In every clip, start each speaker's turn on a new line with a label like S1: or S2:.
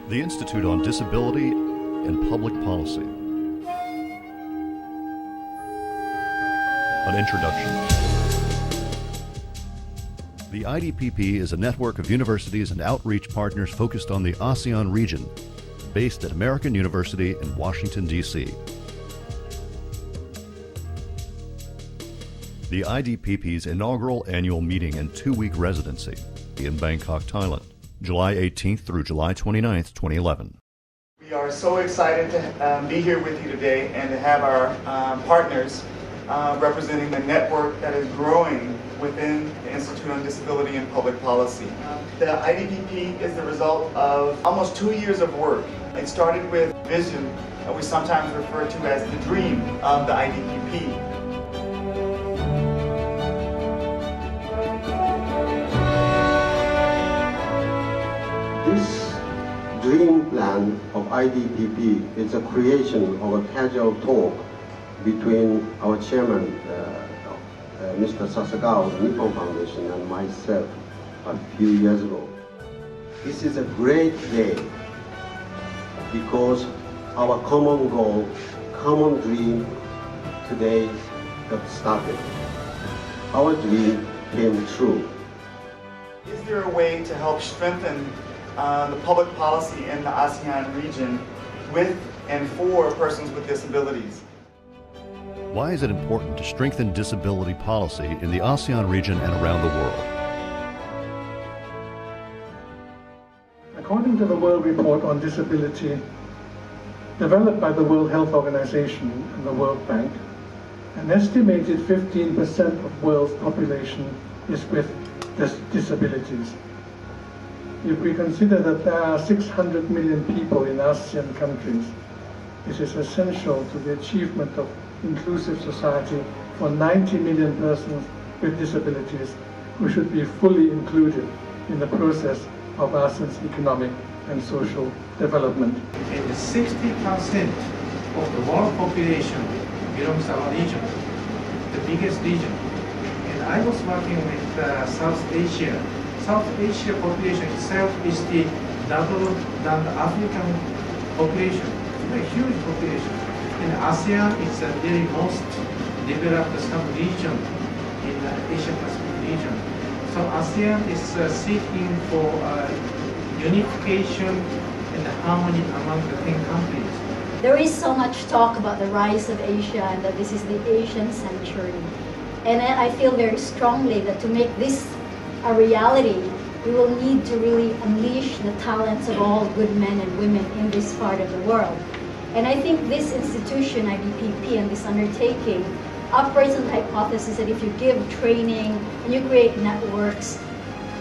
S1: The Institute on Disability and Public Policy. An introduction. The IDPP is a network of universities and outreach partners focused on the ASEAN region, based at American University in Washington, D.C. The IDPP's inaugural annual meeting and two-week residency in Bangkok, Thailand, July 18th through July 29th, 2011.
S2: We are so excited to be here with you today and to have our partners representing the network that is growing within the Institute on Disability and Public Policy. The IDPP is the result of almost 2 years of work. It started with vision that we sometimes refer to as the dream of the IDPP.
S3: This dream plan of IDPP is a creation of a casual talk between our chairman, Mr. Sasagawa of the Nippon Foundation, and myself a few years ago. This is a great day because our common goal, common dream today got started. Our dream came true.
S2: Is there a way to help strengthen the public policy in the ASEAN region with and for persons with disabilities?
S1: Why is it important to strengthen disability policy in the ASEAN region and around the world?
S4: According to the World Report on Disability, developed by the World Health Organization and the World Bank, an estimated 15% of the world's population is with disabilities. If we consider that there are 600 million people in ASEAN countries, it is essential to the achievement of inclusive society for 90 million persons with disabilities who should be fully included in the process of ASEAN's economic and social development.
S5: And 60% of the world population belongs to our region, the biggest region. And I was working with South Asia. South Asia population itself is the double than the African population. It's a huge population. In ASEAN, it's the very most developed sub-region in the Asia-Pacific region. So ASEAN is seeking for unification and harmony among the 10 countries.
S6: There is so much talk about the rise of Asia and that this is the Asian century. And I feel very strongly that to make this a reality, we will need to really unleash the talents of all good men and women in this part of the world. And I think this institution, IDPP, and this undertaking operates on the hypothesis that if you give training and you create networks,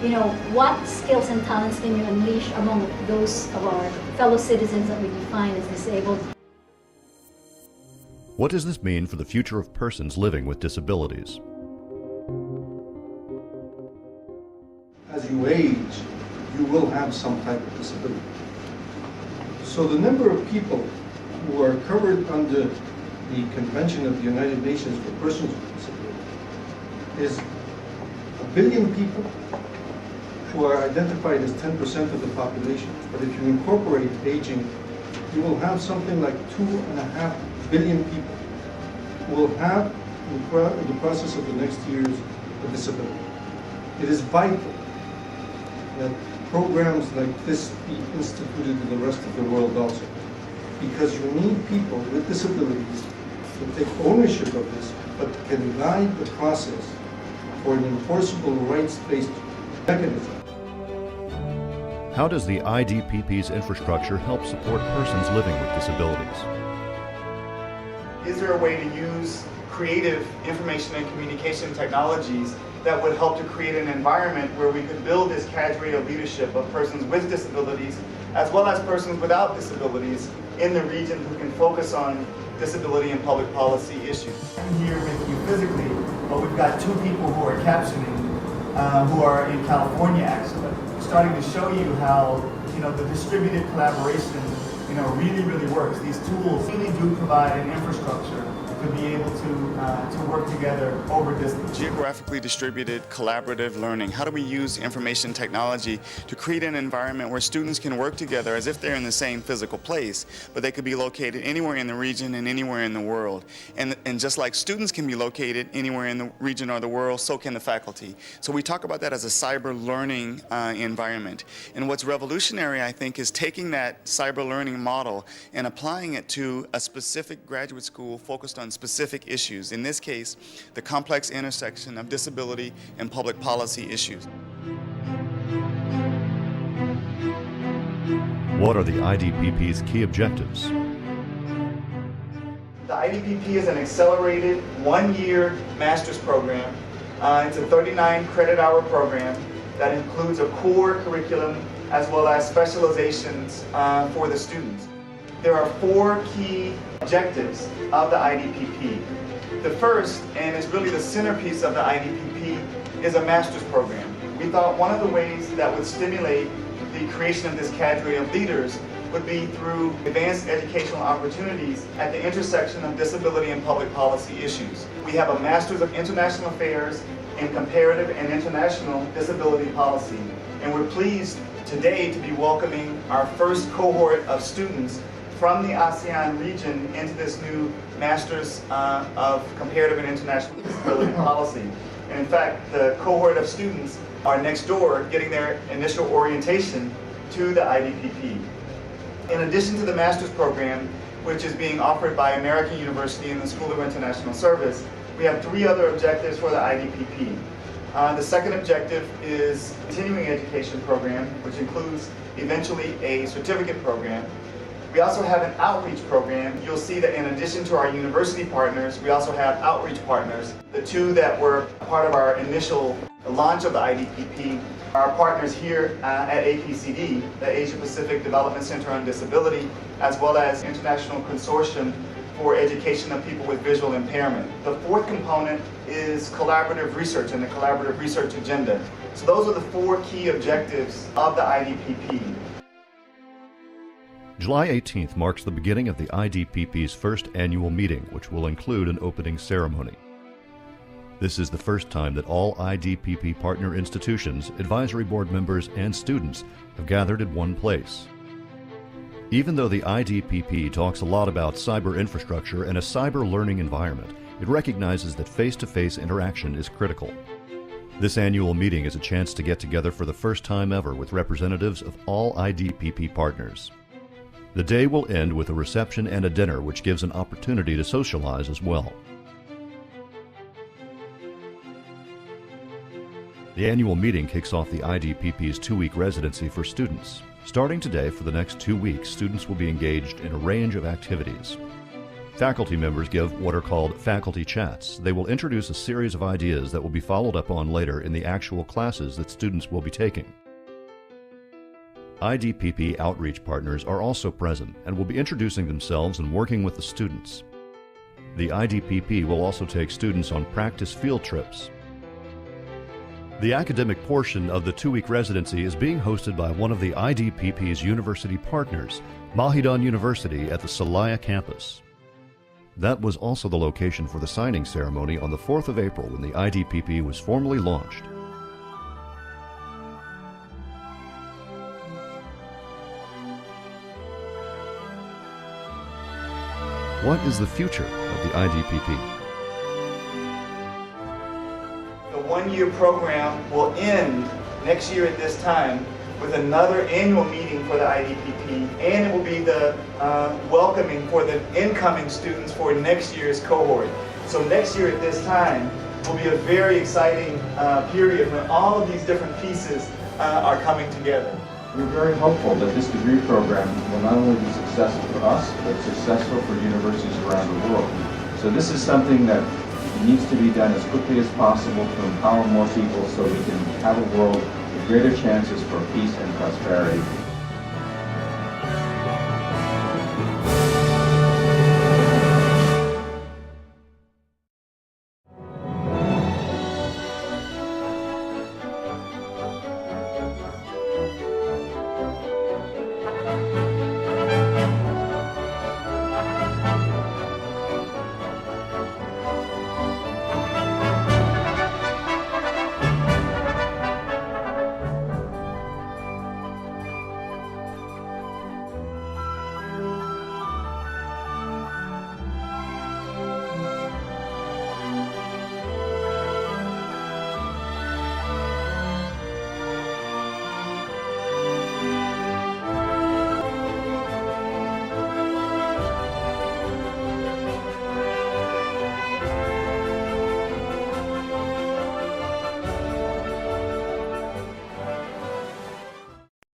S6: you know, what skills and talents can you unleash among those of our fellow citizens that we define as disabled?
S1: What does this mean for the future of persons living with disabilities?
S7: As you age, you will have some type of disability. So the number of people who are covered under the Convention of the United Nations for Persons with Disability is 1 billion people who are identified as 10% of the population. But if you incorporate aging, you will have something like 2.5 billion people who will have, in the process of the next years, a disability. It is vital that programs like this be instituted in the rest of the world also, because you need people with disabilities to take ownership of this, but can guide the process for an enforceable rights-based mechanism.
S1: How does the IDPP's infrastructure help support persons living with disabilities?
S2: Is there a way to use creative information and communication technologies that would help to create an environment where we could build this cadre of leadership of persons with disabilities as well as persons without disabilities in the region who can focus on disability and public policy issues? I'm here with you physically, but we've got two people who are captioning who are in California actually, starting to show you how the distributed collaboration really works. These tools really do provide an infrastructure to be able to work together over distance.
S8: Geographically distributed collaborative learning. How do we use information technology to create an environment where students can work together as if they're in the same physical place, but they could be located anywhere in the region and anywhere in the world. And just like students can be located anywhere in the region or the world, so can the faculty. So we talk about that as a cyber learning environment. And what's revolutionary, I think, is taking that cyber learning model and applying it to a specific graduate school focused on specific issues. In this case, the complex intersection of disability and public policy issues.
S1: What are the IDPP's key objectives?
S2: The IDPP is an accelerated one-year master's program. It's a 39 credit hour program that includes a core curriculum as well as specializations for the students. There are 4 key objectives of the IDPP. The first, and it's really the centerpiece of the IDPP, is a master's program. We thought one of the ways that would stimulate the creation of this cadre of leaders would be through advanced educational opportunities at the intersection of disability and public policy issues. We have a Master's of International Affairs in Comparative and International Disability Policy, and we're pleased today to be welcoming our first cohort of students from the ASEAN region into this new Masters of Comparative and International Disability Policy. And in fact, the cohort of students are next door getting their initial orientation to the IDPP. In addition to the master's program, which is being offered by American University and the School of International Service, we have 3 other objectives for the IDPP. The second objective is a continuing education program, which includes eventually a certificate program. We also have an outreach program. You'll see that in addition to our university partners, we also have outreach partners. The 2 that were part of our initial launch of the IDPP are partners here at APCD, the Asia Pacific Development Center on Disability, as well as International Consortium for Education of People with Visual Impairment. The 4th component is collaborative research and the collaborative research agenda. So those are the 4 key objectives of the IDPP.
S1: July 18th marks the beginning of the IDPP's first annual meeting, which will include an opening ceremony. This is the first time that all IDPP partner institutions, advisory board members, and students have gathered in one place. Even though the IDPP talks a lot about cyber infrastructure and a cyber learning environment, it recognizes that face-to-face interaction is critical. This annual meeting is a chance to get together for the first time ever with representatives of all IDPP partners. The day will end with a reception and a dinner, which gives an opportunity to socialize as well. The annual meeting kicks off the IDPP's 2-week residency for students. Starting today, for the next 2 weeks, students will be engaged in a range of activities. Faculty members give what are called faculty chats. They will introduce a series of ideas that will be followed up on later in the actual classes that students will be taking. IDPP outreach partners are also present and will be introducing themselves and working with the students. The IDPP will also take students on practice field trips. The academic portion of the 2-week residency is being hosted by one of the IDPP's university partners, Mahidol University at the Salaya campus. That was also the location for the signing ceremony on the 4th of April when the IDPP was formally launched. What is the future of the IDPP?
S2: The one-year program will end next year at this time with another annual meeting for the IDPP, and it will be the welcoming for the incoming students for next year's cohort. So next year at this time will be a very exciting period when all of these different pieces are coming together.
S9: We're very hopeful that this degree program will not only be successful for us, but successful for universities around the world. So this is something that needs to be done as quickly as possible to empower more people so we can have a world with greater chances for peace and prosperity.